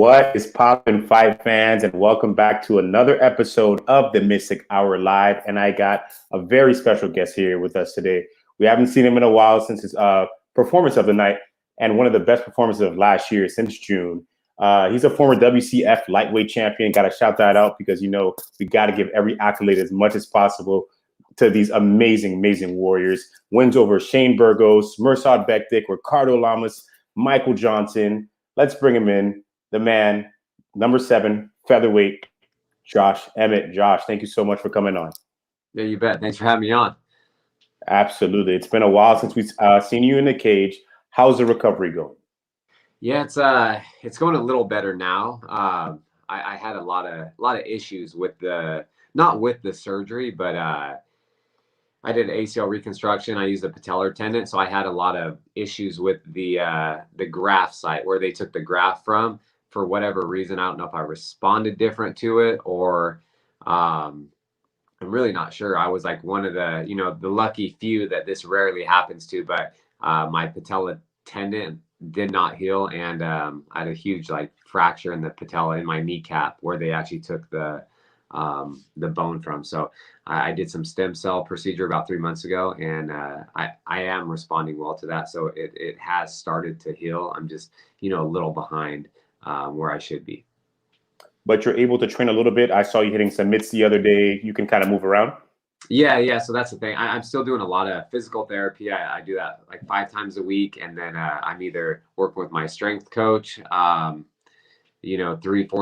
What is poppin', fight fans, and welcome back to another episode of the Mystic Hour Live. And I got a very special guest here with us today. We haven't seen him in a while since his performance of the night, and one of the best performances of last year since June. He's a former WCF lightweight champion. Got to shout that out because, we got to give every accolade as much as possible to these amazing, amazing warriors. Wins over Shane Burgos, Mirsad Bektik, Ricardo Lamas, Michael Johnson. Let's bring him in. The man, number 7, featherweight, Josh Emmett. Josh, thank you so much for coming on. Yeah, you bet. Thanks for having me on. Absolutely. It's been a while since we've seen you in the cage. How's the recovery going? Yeah, it's going a little better now. I had a lot of issues with not with the surgery, but I did ACL reconstruction. I used the patellar tendon, so I had a lot of issues with the graft site where they took the graft from. For whatever reason, I don't know if I responded different to it or I'm really not sure. I was like one of the lucky few that this rarely happens to, but my patella tendon did not heal, and I had a huge fracture in the patella in my kneecap where they actually took the bone from. So I did some stem cell procedure about 3 months ago, and I am responding well to that. So it has started to heal. I'm just a little behind where I should be. But you're able to train a little bit. I saw you hitting some mitts the other day. You can kind of move around. Yeah. So that's the thing. I'm still doing a lot of physical therapy. I do that 5 times a week, and then I'm either working with my strength coach, 3-4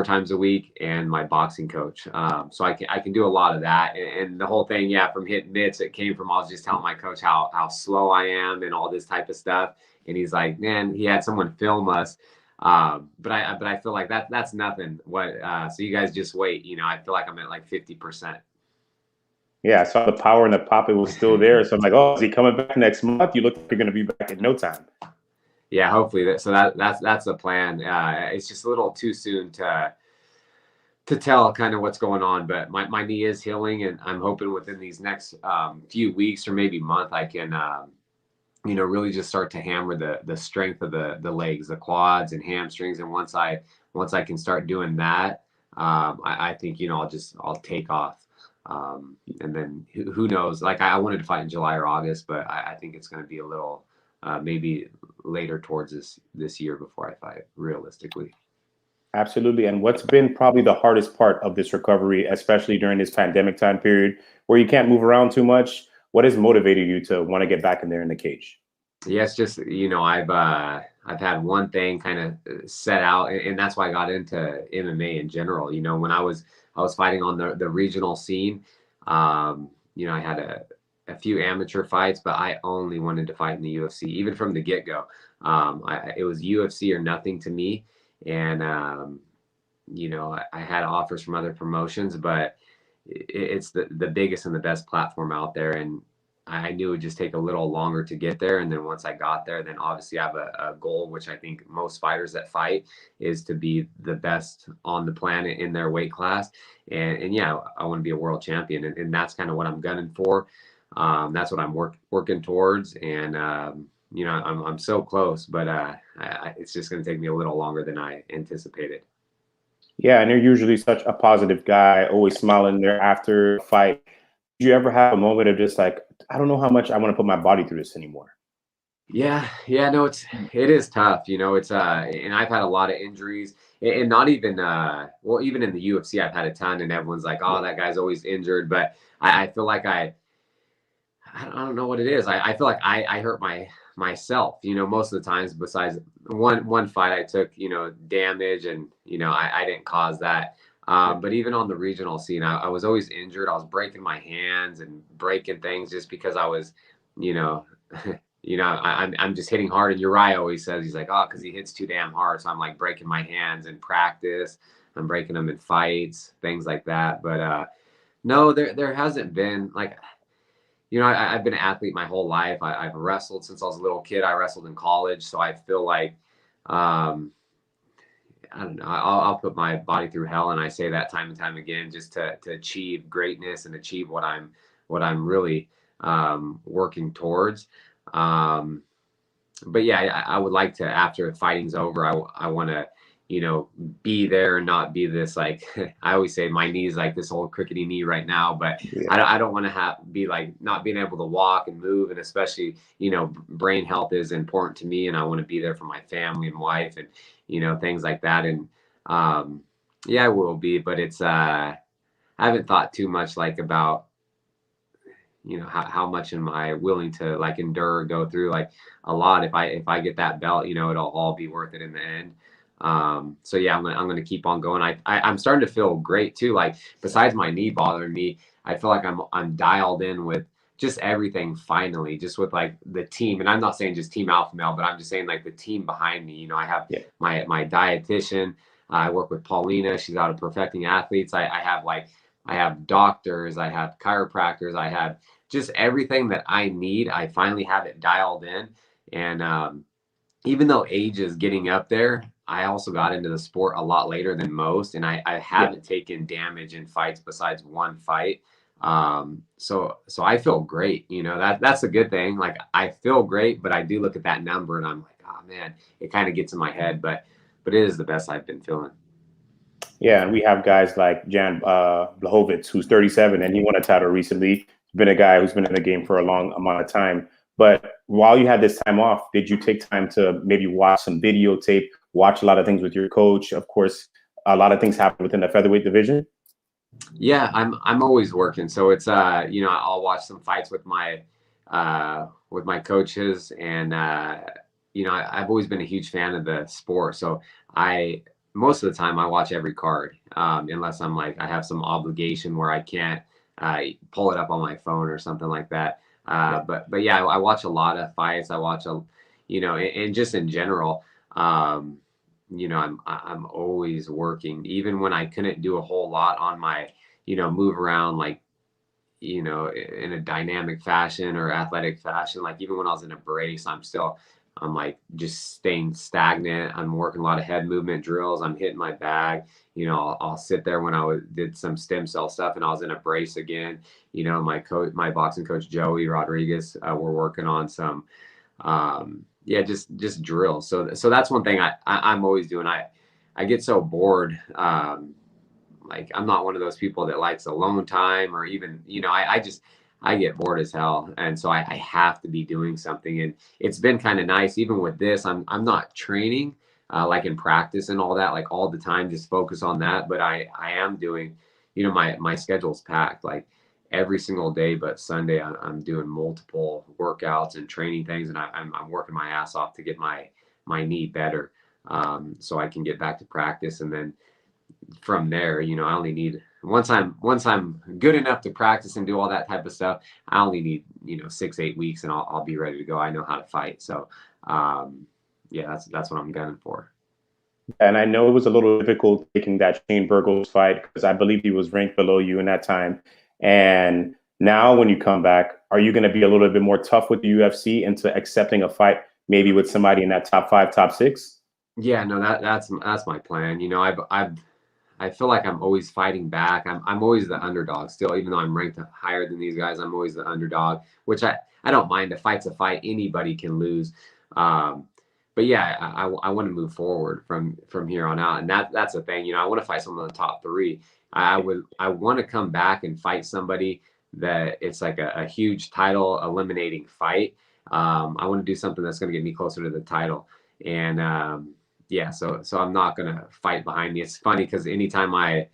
times a week, and my boxing coach. So I can do a lot of that. And the whole thing, from hitting mitts, it came from I was just telling my coach how slow I am and all this type of stuff. And he's like, man, he had someone film us. But I feel like that's nothing. So you guys just wait. I feel like I'm at 50%. Yeah, I saw the power and the pop. It was still there. So I'm like, oh, is he coming back next month? You look like you're going to be back in no time. Yeah, hopefully. That's the plan. It's just a little too soon to tell kind of what's going on, but my knee is healing, and I'm hoping within these next few weeks or maybe month I can really just start to hammer the strength of the legs, the quads and hamstrings. And once I can start doing that, I think I'll take off. And then who knows? I wanted to fight in July or August, but I think it's going to be a little maybe later towards this year before I fight, realistically. Absolutely. And what's been probably the hardest part of this recovery, especially during this pandemic time period where you can't move around too much? What has motivated you to want to get back in there in the cage? Yeah, it's just, I've had one thing kind of set out, and that's why I got into MMA in general. When I was fighting on the regional scene, I had a few amateur fights, but I only wanted to fight in the UFC, even from the get-go. It was UFC or nothing to me. And, I had offers from other promotions, but it's the biggest and the best platform out there. And I knew it would just take a little longer to get there. And then once I got there, then obviously I have a goal, which I think most fighters that fight is to be the best on the planet in their weight class. And yeah, I want to be a world champion. And that's kind of what I'm gunning for. That's what I'm working towards. And, I'm so close, but it's just going to take me a little longer than I anticipated. Yeah, and you're usually such a positive guy, always smiling there after a fight. Did you ever have a moment of just I don't know how much I want to put my body through this anymore? Yeah, no, it is tough. It's and I've had a lot of injuries, and not even even in the UFC, I've had a ton, and everyone's like, oh, that guy's always injured. But I feel like I don't know what it is. I feel like I hurt myself, most of the times. Besides one fight I took, damage, and I didn't cause that. But even on the regional scene, I was always injured. I was breaking my hands and breaking things just because I was, I'm just hitting hard. And Uriah always says, he's like, oh, because he hits too damn hard. So I'm breaking my hands in practice. I'm breaking them in fights, things like that. But no, there hasn't been I've been an athlete my whole life. I've wrestled since I was a little kid. I wrestled in college. So I feel like, I don't know, I'll put my body through hell. And I say that time and time again, just to achieve greatness and achieve what I'm really working towards. But yeah, I would like to, after fighting's over, I want to, be there and not be this, like, I always say my knee is like this old crickety knee right now, but Yeah. I don't want to be like not being able to walk and move. And especially, brain health is important to me, and I want to be there for my family and wife and, things like that. And, yeah, I will be, but I haven't thought too much like about, how much am I willing to like endure, go through like a lot. If I get that belt, it'll all be worth it in the end. So yeah, I'm gonna keep on going. I'm starting to feel great too. Like, besides my knee bothering me, I feel like I'm dialed in with just everything finally, just with like the team. And I'm not saying just Team Alpha Male, but I'm just saying like the team behind me. I have Yeah. my dietitian. I work with Paulina. She's out of Perfecting Athletes. I have doctors. I have chiropractors. I have just everything that I need. I finally have it dialed in. And even though age is getting up there, I also got into the sport a lot later than most. And I Yeah. haven't taken damage in fights besides one fight. So I feel great. That's a good thing. Like, I feel great, but I do look at that number and I'm like, oh man, it kind of gets in my head, but it is the best I've been feeling. Yeah, and we have guys like Jan Blachowicz, who's 37, and he won a title recently. He's been a guy who's been in the game for a long amount of time. But while you had this time off, did you take time to maybe watch some videotape, watch a lot of things with your coach? Of course, a lot of things happen within the featherweight division. Yeah, I'm always working. So it's I'll watch some fights with my coaches. And I've always been a huge fan of the sport. So I most of the time I watch every card, unless I'm like I have some obligation where I can't pull it up on my phone or something like that. Yeah. But yeah, I watch a lot of fights. I watch and just in general. I'm always working, even when I couldn't do a whole lot on my, move around, like, in a dynamic fashion or athletic fashion. Like, even when I was in a brace, I'm like just staying stagnant. I'm working a lot of head movement drills. I'm hitting my bag. I'll sit there when did some stem cell stuff and I was in a brace again. My boxing coach, Joey Rodriguez, we're working on some, yeah, just drills. So that's one thing I'm always doing. I get so bored. Like, I'm not one of those people that likes alone time, or even, I get bored as hell. And so I have to be doing something. And it's been kind of nice, even with this, I'm not training, like in practice and all that, like all the time, just focus on that. But I am doing, my schedule's packed, like every single day, but Sunday I'm doing multiple workouts and training things. And I'm working my ass off to get my knee better. So I can get back to practice. And then from there, I only need, once I'm good enough to practice and do all that type of stuff, I only need 6-8 weeks and I'll be ready to go. I know how to fight. So yeah, that's what I'm gunning for. And I know it was a little difficult taking that Shane Burgos fight because I believe he was ranked below you in that time. And now, when you come back, are you going to be a little bit more tough with the UFC into accepting a fight, maybe with somebody in that top 5, top 6? Yeah, no, that's my plan. I feel like I'm always fighting back. I'm always the underdog still, even though I'm ranked higher than these guys. I'm always the underdog, which I don't mind. A fight's a fight. Anybody can lose. But yeah, I want to move forward from here on out, and that's the thing. I want to fight someone in the top 3. I want to come back and fight somebody that it's like a huge title eliminating fight. I want to do something that's going to get me closer to the title, and yeah, so I'm not gonna fight behind me. It's funny because anytime a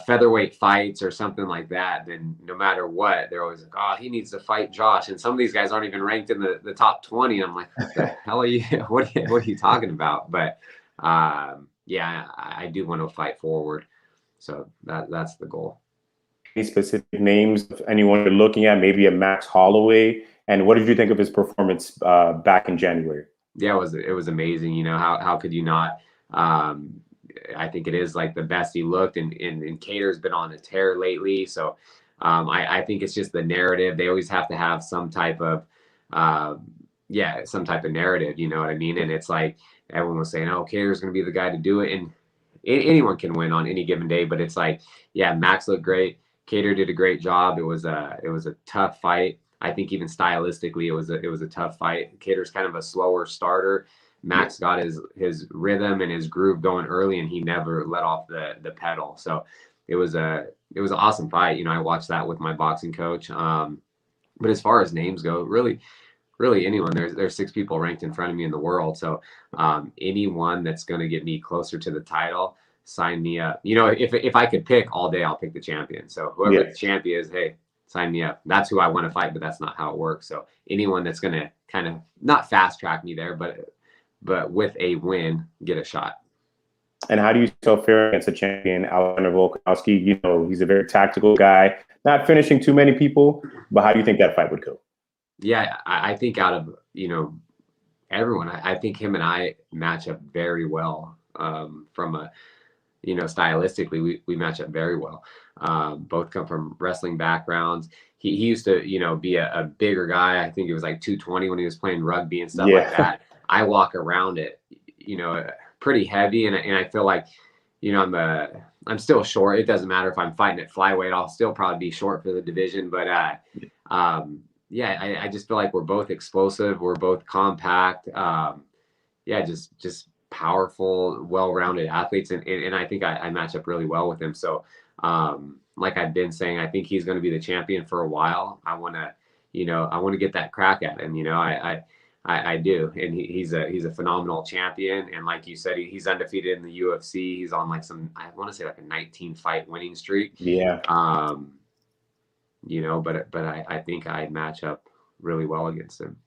featherweight fights or something like that, then no matter what, they're always like, oh, he needs to fight Josh. And some of these guys aren't even ranked in the top 20. I'm like, what the hell are you? What are you talking about? But yeah, I do want to fight forward. So that's the goal. Any specific names of anyone you're looking at, maybe a Max Holloway? And what did you think of his performance back in January? Yeah, it was amazing. How could you not? Um, I think it is like the best he looked, and Cater's been on a tear lately. So I think it's just the narrative. They always have to have some type of uh, some type of narrative. You know what I mean? And it's like everyone was saying, "Oh, Cater's going to be the guy to do it," and anyone can win on any given day. But it's like, yeah, Max looked great. Cater did a great job. It was a tough fight. I think even stylistically, it was a tough fight. Cater's kind of a slower starter. Max got his rhythm and his groove going early, and he never let off the pedal. So it was an awesome fight. You know, I watched that with my boxing coach. But as far as names go, really anyone. There's 6 people ranked in front of me in the world. So anyone that's going to get me closer to the title, sign me up. You know, if I could pick all day, I'll pick the champion. So whoever the champion is, hey, sign me up. That's who I want to fight, but that's not how it works. So anyone that's going to kind of not fast track me there, but with a win, get a shot. And how do you still fare against a champion, Alexander Volkanovski? You know, he's a very tactical guy, not finishing too many people, but how do you think that fight would go? Yeah, I think out of, you know, everyone, I think him and I match up very well. From a, you know, stylistically, we match up very well. Both come from wrestling backgrounds. He used to, you know, be a bigger guy. I think it was like 220 when he was playing rugby and stuff like that. I walk around it, you know, pretty heavy, and I feel like, you know, I'm still short. It doesn't matter if I'm fighting at flyweight, I'll still probably be short for the division. But yeah, I just feel like we're both explosive. We're both compact. Yeah, just powerful, well-rounded athletes, and I think I match up really well with him. So, like I've been saying, I think he's going to be the champion for a while. I want to get that crack at him. You know, I do, and he's a phenomenal champion. And like you said, he's undefeated in the UFC. He's on like I want to say like a 19-fight winning streak. Yeah. You know, but I think I match up really well against him.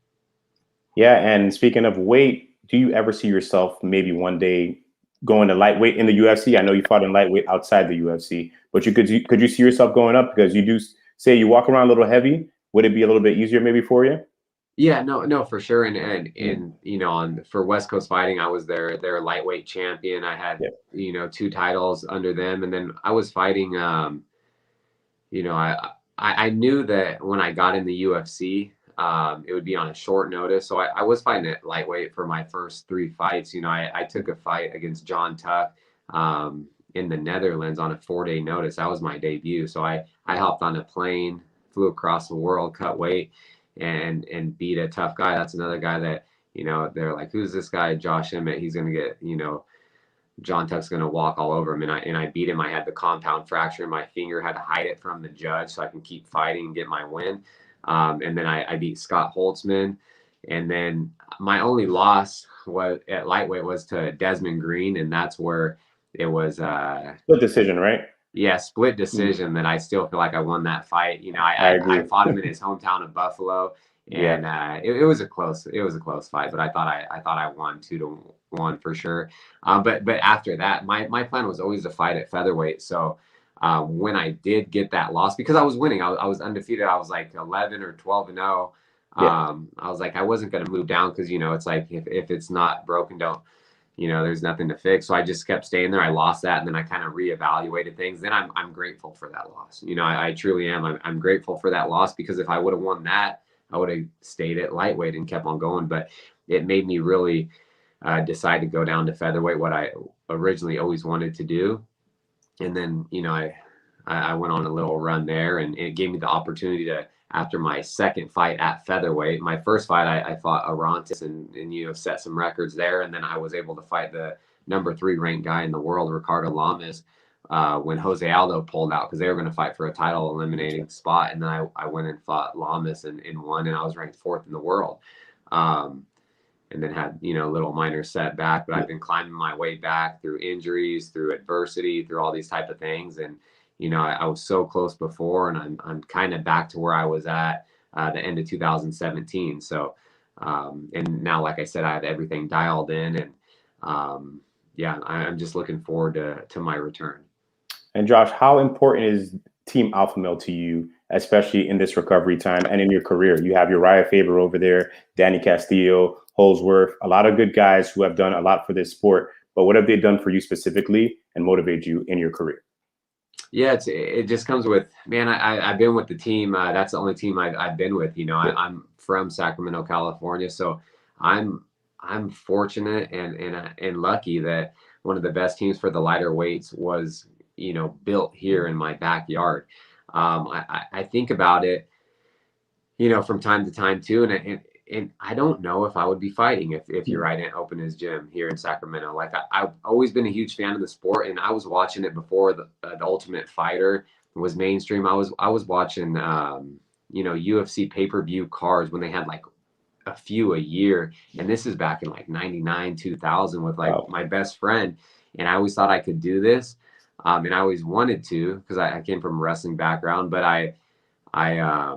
Yeah, and speaking of weight, do you ever see yourself maybe one day going to lightweight in the UFC? I know you fought in lightweight outside the UFC, but could you see yourself going up, because you do say you walk around a little heavy? Would it be a little bit easier maybe for you? Yeah, no, for sure. And you know, for West Coast Fighting, I was their lightweight champion. I had, you know, 2 titles under them, and then I was fighting. You know, I knew that when I got in the UFC, it would be on a short notice. So I was fighting at lightweight for my first 3 fights. You know, I took a fight against John Tuck in the Netherlands on a 4-day notice. That was my debut. So I hopped on a plane, flew across the world, cut weight, and beat a tough guy. That's another guy that, you know, they're like, who's this guy, Josh Emmett? He's going to get, you know, John Tuck's going to walk all over him. And I beat him. I had the compound fracture in my finger, had to hide it from the judge so I can keep fighting and get my win. And then I beat Scott Holtzman. And then my only loss was at lightweight was to Desmond Green. And that's where it was split decision, right? Yeah, split decision. That I still feel like I won that fight. You know, I fought him in his hometown of Buffalo. And it was a close fight, but I thought I won 2-1 for sure. But after that, my plan was always to fight at featherweight. So when I did get that loss, because I was winning, I was undefeated. I was like 11 or 12-0. I was like, I wasn't going to move down, because, you know, it's like if it's not broken, don't, you know, there's nothing to fix. So I just kept staying there. I lost that, and then I kind of reevaluated things. Then I'm grateful for that loss. You know, I truly am. I'm grateful for that loss, because if I would have won that, I would have stayed at lightweight and kept on going. But it made me really decide to go down to featherweight, what I originally always wanted to do. And then, you know, I went on a little run there, and it gave me the opportunity to, after my second fight at featherweight, my first fight, I fought Arantes and, you know, set some records there. And then I was able to fight the number 3 ranked guy in the world, Ricardo Lamas, when Jose Aldo pulled out, because they were going to fight for a title eliminating spot. And then I went and fought Lamas and won, and I was ranked 4th in the world. And then had, you know, a little minor setback, but I've been climbing my way back through injuries, through adversity, through all these type of things. And, you know, I was so close before, and I'm kind of back to where I was at the end of 2017. So, and now, like I said, I have everything dialed in, and yeah, I'm just looking forward to my return. And Josh, how important is Team Alpha Male to you, especially in this recovery time and in your career? You have Uriah Faber over there, Danny Castillo, Holsworth, a lot of good guys who have done a lot for this sport. But what have they done for you specifically and motivate you in your career? Yeah, it just comes with, man, I've been with the team. That's the only team I've been with. You know, I'm from Sacramento, California, so I'm fortunate and lucky that one of the best teams for the lighter weights was, you know, built here in my backyard. I think about it, you know, from time to time too, and and I don't know if I would be fighting if Uriah didn't open his gym here in Sacramento. Like I've always been a huge fan of the sport, and I was watching it before the Ultimate Fighter was mainstream. I was watching UFC pay-per-view cards when they had like a few a year, and this is back in like 99 2000 with like Wow. my best friend, and I always thought I could do this, and I always wanted to because I came from a wrestling background, but I I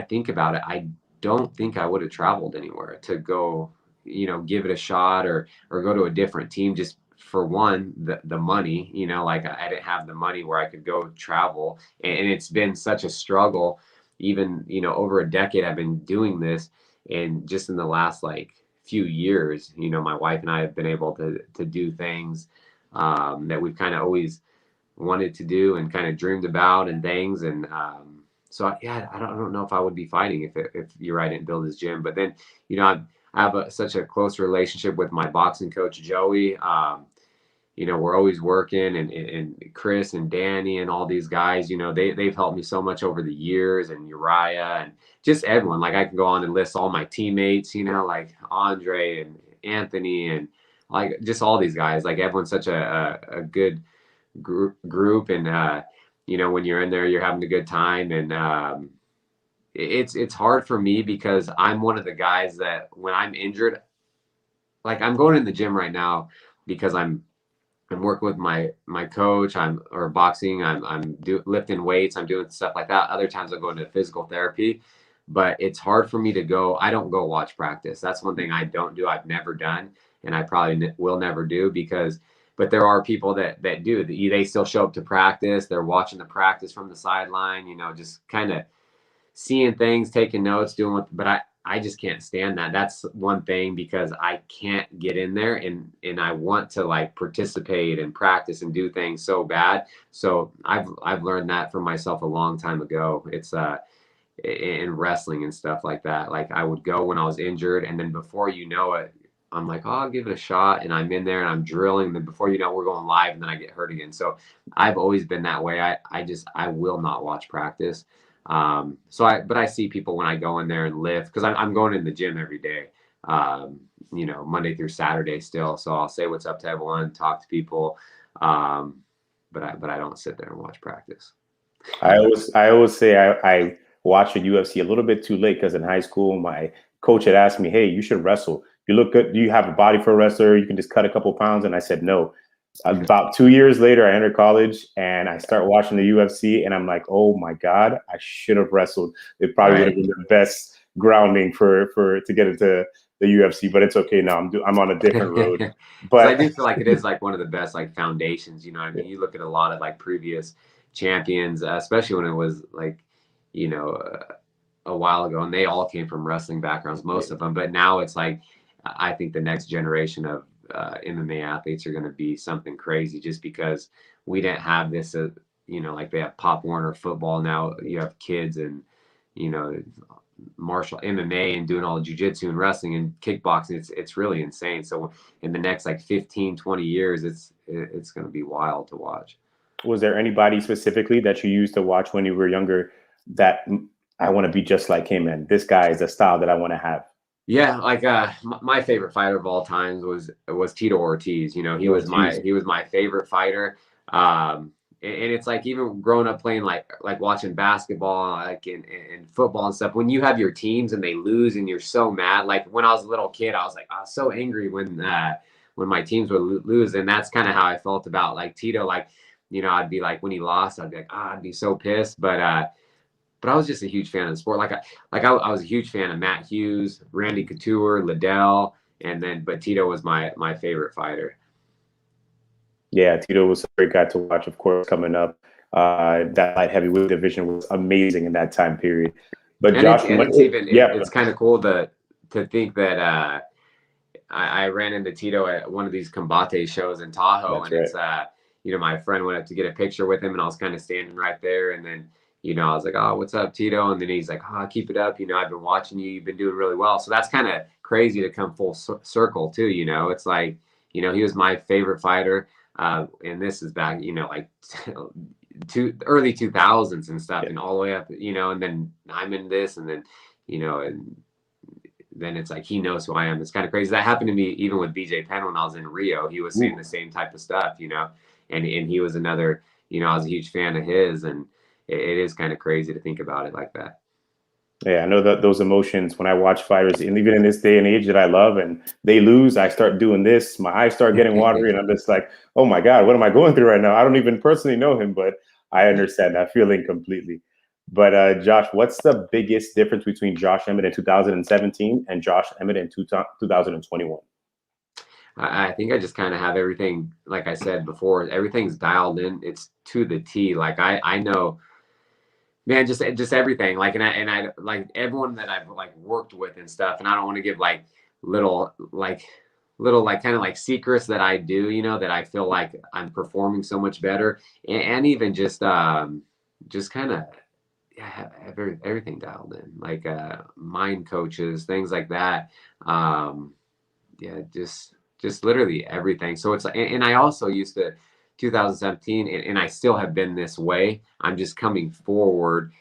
think about it. I don't think I would have traveled anywhere to go, give it a shot or go to a different team just for one, the money, like I didn't have the money where I could go travel. And it's been such a struggle, even, over a decade I've been doing this. And just in the last like few years, my wife and I have been able to do things that we've kind of always wanted to do and kind of dreamed about and things. And so yeah, I don't know if I would be fighting if Uriah didn't build his gym. But then, I have such a close relationship with my boxing coach Joey. We're always working, and Chris and Danny and all these guys. They've helped me so much over the years, and Uriah and just everyone. Like I can go on and list all my teammates. Like Andre and Anthony and like just all these guys. Like everyone's such a good group, and when you're in there, you're having a good time. And it's hard for me because I'm one of the guys that when I'm injured, like I'm going in the gym right now because I'm working with my coach. Or boxing. I'm lifting weights. I'm doing stuff like that. Other times I'll go into physical therapy, but it's hard for me to go. I don't go watch practice. That's one thing I don't do. I've never done, and I probably will never do because. But there are people that do. They still show up to practice. They're watching the practice from the sideline. Just kind of seeing things, taking notes, doing what. But I just can't stand that. That's one thing because I can't get in there and I want to like participate and practice and do things so bad. So I've learned that for myself a long time ago. It's in wrestling and stuff like that. Like I would go when I was injured, and then before you know it, I'm like, oh, I'll give it a shot, and I'm in there and I'm drilling. And then before you know, we're going live, and then I get hurt again. So I've always been that way. I will not watch practice. But I see people when I go in there and lift because I'm going in the gym every day, Monday through Saturday still. So I'll say what's up to everyone, talk to people. But I don't sit there and watch practice. I always say I watched the UFC a little bit too late because in high school my coach had asked me, "Hey, you should wrestle. You look good. Do you have a body for a wrestler? You can just cut a couple pounds." And I said no. About 2 years later, I entered college and I start watching the UFC, and I'm like, "Oh my God, I should have wrestled. It probably would have been the best grounding for to get into the UFC." But it's okay now. I'm on a different road. Because I But do feel like it is like one of the best like foundations. You know what I mean? yeah, You look at a lot of like previous champions, especially when it was like, you know, a while ago, and they all came from wrestling backgrounds, most of them. But now it's like, I think the next generation of MMA athletes are going to be something crazy, just because we didn't have this, like they have Pop Warner football now. You have kids and you know martial MMA and doing all the jujitsu and wrestling and kickboxing. It's really insane. So in the next like 15, 20 years, it's going to be wild to watch. was there anybody specifically that you used to watch when you were younger that I want to be just like him, and this guy is the style that I want to have? Yeah, like my favorite fighter of all times was Tito Ortiz. He was Ortiz. my favorite fighter. And it's like even growing up playing like watching basketball, like in football and stuff. When you have your teams and they lose and you're so mad. Like when I was a little kid, I was like, I was so angry when my teams would lose, and that's kind of how I felt about like Tito. Like I'd be like when he lost, I'd be like, I'd be so pissed, but I was just a huge fan of the sport. I was a huge fan of Matt Hughes, Randy Couture, Liddell, but Tito was my favorite fighter. Yeah, Tito was a great guy to watch, of course, coming up. That light heavyweight division was amazing in that time period. But And Josh, it's kind of cool to think that I ran into Tito at one of these Combate shows in Tahoe, that's and right. it's my friend went up to get a picture with him, and I was kind of standing right there, and then I was like, oh, what's up, Tito? And then he's like, oh, keep it up. I've been watching you. You've been doing really well. So that's kind of crazy to come full circle too. It's like, he was my favorite fighter. And this is back, like early 2000s and stuff, and all the way up, and then I'm in this, and then, and then it's like he knows who I am. It's kind of crazy. That happened to me even with BJ Penn when I was in Rio. He was saying Ooh. the same type of stuff, and he was another, I was a huge fan of his, and it is kind of crazy to think about it like that. Yeah, I know that those emotions when I watch fighters, and even in this day and age that I love, and they lose, I start doing this. My eyes start getting watery, and I'm just like, oh my God, what am I going through right now? I don't even personally know him, but I understand that feeling completely. But Josh, what's the biggest difference between Josh Emmett in 2017 and Josh Emmett in 2021? I think I just kind of have everything, like I said before, everything's dialed in. It's to the T. Like I know, man, just everything. Like and I like everyone that I've like worked with and stuff. And I don't want to give like little like little like kind of like secrets that I do, that I feel like I'm performing so much better, and even just kind of, yeah, have everything dialed in, like mind coaches, things like that. Um, yeah, just literally everything. So it's like, and I also used to 2017, and I still have been this way. I'm just coming forward.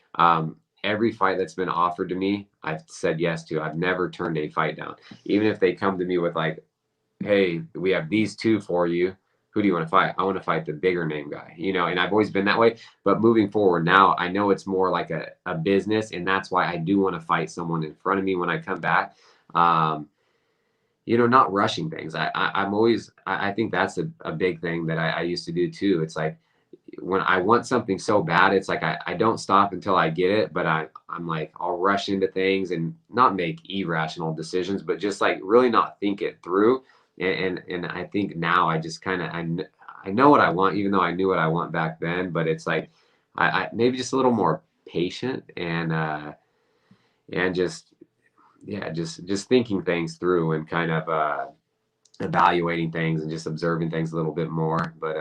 Every fight that's been offered to me, I've said yes to. I've never turned a fight down, even if they come to me with like, "Hey, we have these two for you. Who do you want to fight?" I want to fight the bigger name guy, and I've always been that way. But moving forward now, I know it's more like a business, and that's why I do want to fight someone in front of me when I come back. Um, not rushing things. I'm always, I think that's a big thing that I used to do too. It's like when I want something so bad, it's like I don't stop until I get it, but I'm like, I'll rush into things and not make irrational decisions, but just like really not think it through. And I think now I just kind of, I know what I want, even though I knew what I want back then, but it's like, I maybe just a little more patient and just, yeah, just thinking things through and kind of evaluating things and just observing things a little bit more. But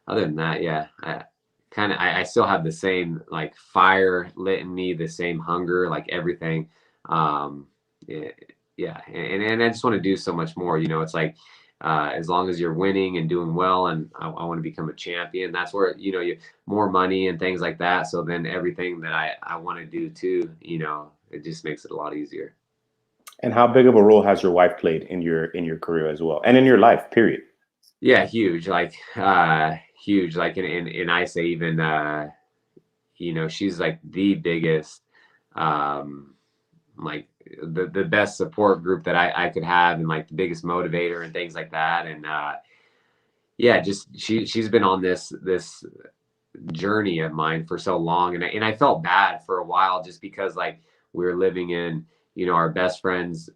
other than that, yeah, I still have the same like fire lit in me, the same hunger, like everything. Um, yeah, yeah, and I just want to do so much more. It's like as long as you're winning and doing well, and I want to become a champion. That's where you more money and things like that. So then everything that I want to do too, it just makes it a lot easier. And how big of a role has your wife played in your career as well, and in your life? Period. Yeah, huge, like huge, like and I say even she's like the biggest um like the best support group that I could have, and like the biggest motivator and things like that. And yeah, just she's been on this journey of mine for so long, and I felt bad for a while just because like we were living in our best friend's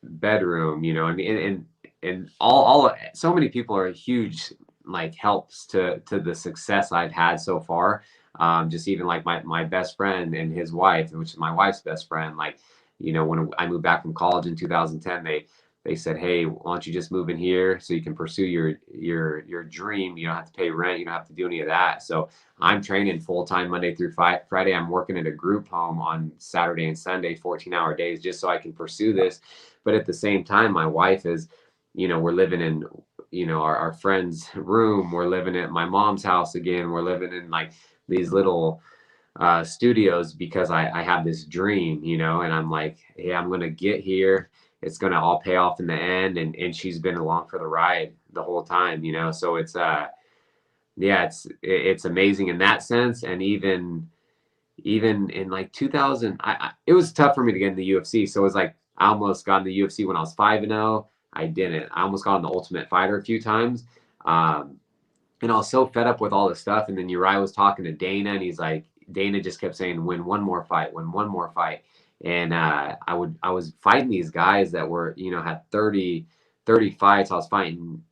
bedroom, and all so many people are huge like helps to the success I've had so far. Just even like my best friend and his wife, which is my wife's best friend, like when I moved back from college in 2010, they said, "Hey, why don't you just move in here so you can pursue your dream? You don't have to pay rent. You don't have to do any of that." So I'm training full time Monday through Friday. I'm working at a group home on Saturday and Sunday, 14-hour days, just so I can pursue this. But at the same time, my wife is, we're living in, our friend's room. We're living at my mom's house again. We're living in like these little studios because I have this dream, and I'm like, hey, I'm gonna get here. It's gonna all pay off in the end, and she's been along for the ride the whole time, So it's yeah, it's amazing in that sense, and even in like 2000, it was tough for me to get in the UFC. So it was like I almost got in the UFC when I was 5-0. I didn't. I almost got on the Ultimate Fighter a few times. Um, and I was so fed up with all this stuff. And then Uriah was talking to Dana, and he's like, Dana just kept saying, "Win one more fight, win one more fight." And I was fighting these guys that were, had 30 fights. I was fighting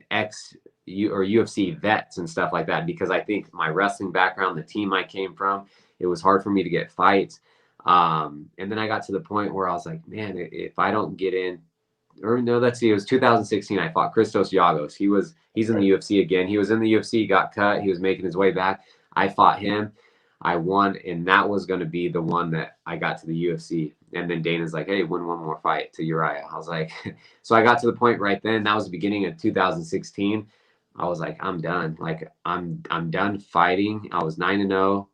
ex or UFC vets and stuff like that because I think my wrestling background, the team I came from, it was hard for me to get fights. And then I got to the point where I was like, man, if I don't get in, or no, let's see, it was 2016. I fought Christos Yagos. He's in the UFC again. He was in the UFC, got cut. He was making his way back. I fought him. I won, and that was going to be the one that I got to the UFC. And then Dana's like, "Hey, win one more fight to Uriah." I was like, so I got to the point right then. That was the beginning of 2016. I was like, I'm done. Like I'm done fighting. I was 9-0.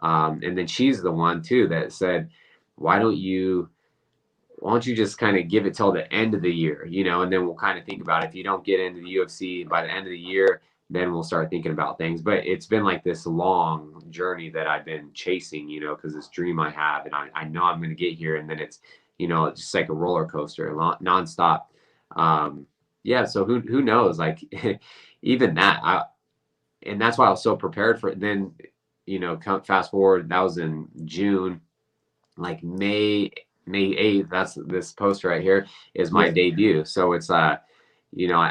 And then she's the one too that said, why don't you just kind of give it till the end of the year, you know, and then we'll kind of think about it. If you don't get into the UFC by the end of the year, then we'll start thinking about things. But it's been like this long journey that I've been chasing, you know, because this dream I have, and I know I'm going to get here. And then it's, you know, it's just like a roller coaster, nonstop. Yeah. So who knows? Like even that, and that's why I was so prepared for it. Then, you know, fast forward, that was in June, like May 8th, that's this poster right here, is my debut. So it's you know,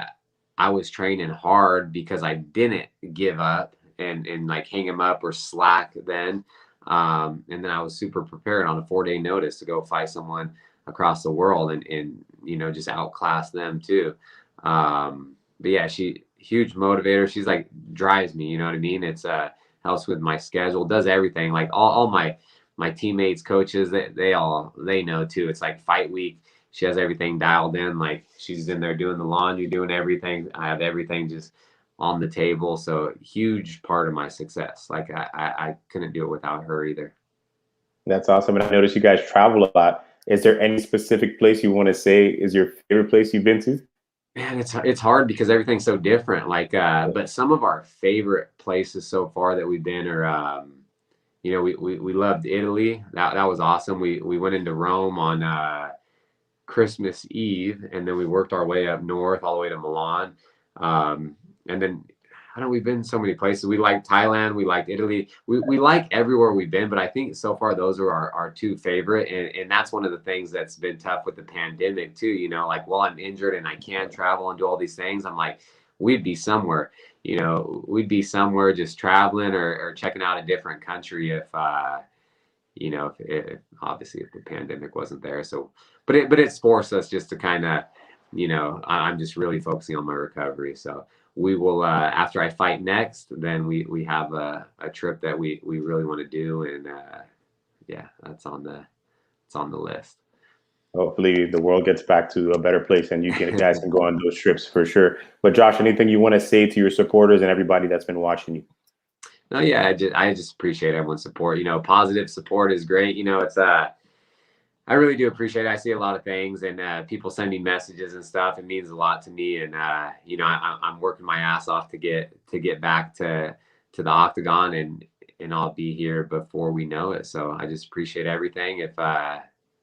I was training hard because I didn't give up and like hang him up or slack then. And then I was super prepared on a 4-day notice to go fight someone across the world and you know, just outclass them too. But yeah, she huge motivator. She's like drives me, you know what I mean? It's helps with my schedule, does everything. Like all my teammates, coaches, they know too. It's like fight week. She has everything dialed in. Like she's in there doing the laundry, doing everything. I have everything just on the table. So huge part of my success. Like I couldn't do it without her either. That's awesome. And I noticed you guys travel a lot. Is there any specific place you want to say is your favorite place you've been to? Man, it's hard because everything's so different. Like, but some of our favorite places so far that we've been are, you know, we loved Italy. That was awesome. We went into Rome on Christmas Eve, and then we worked our way up north all the way to Milan. And then I don't know, we've been so many places. We like Thailand, we like Italy. We like everywhere we've been, but I think so far those are our two favorite. And that's one of the things that's been tough with the pandemic too. You know, like while I'm injured and I can't travel and do all these things, I'm like, we'd be somewhere, you know, we'd be somewhere just traveling or checking out a different country if you know, if obviously if the pandemic wasn't there. So, but it's forced us just to kind of, you know, I'm just really focusing on my recovery. So we will, after I fight next, then we have a trip that we really want to do. And yeah, it's on the list. Hopefully the world gets back to a better place and guys can go on those trips for sure. But Josh, anything you want to say to your supporters and everybody that's been watching you? No, yeah, I just appreciate everyone's support. You know, positive support is great. You know, it's I really do appreciate it. I see a lot of things and people sending messages and stuff. It means a lot to me. And you know, I'm working my ass off to get back to the octagon and I'll be here before we know it. So I just appreciate everything. If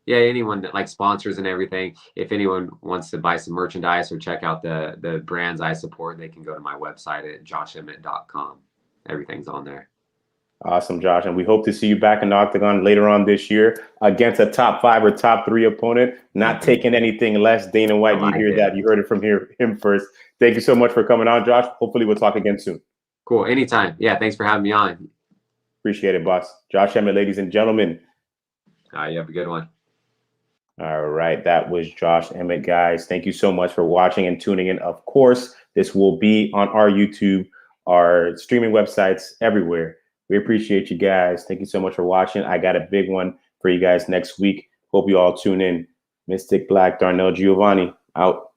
yeah, anyone that like sponsors and everything, if anyone wants to buy some merchandise or check out the brands I support, they can go to my website at joshemmett.com. Everything's on there. Awesome, Josh. And we hope to see you back in the octagon later on this year against a top 5 or top 3 opponent, not taking anything less. Dana White, you hear that? You heard it from him first. Thank you so much for coming on, Josh. Hopefully we'll talk again soon. Cool. Anytime. Yeah, thanks for having me on. Appreciate it, boss. Josh Emmett, ladies and gentlemen. You have a good one. All right. That was Josh Emmett, guys. Thank you so much for watching and tuning in. Of course, this will be on our YouTube, our streaming websites, everywhere. We appreciate you guys. Thank you so much for watching. I got a big one for you guys next week. Hope you all tune in. Mystic Black, Darnell Giovanni, out.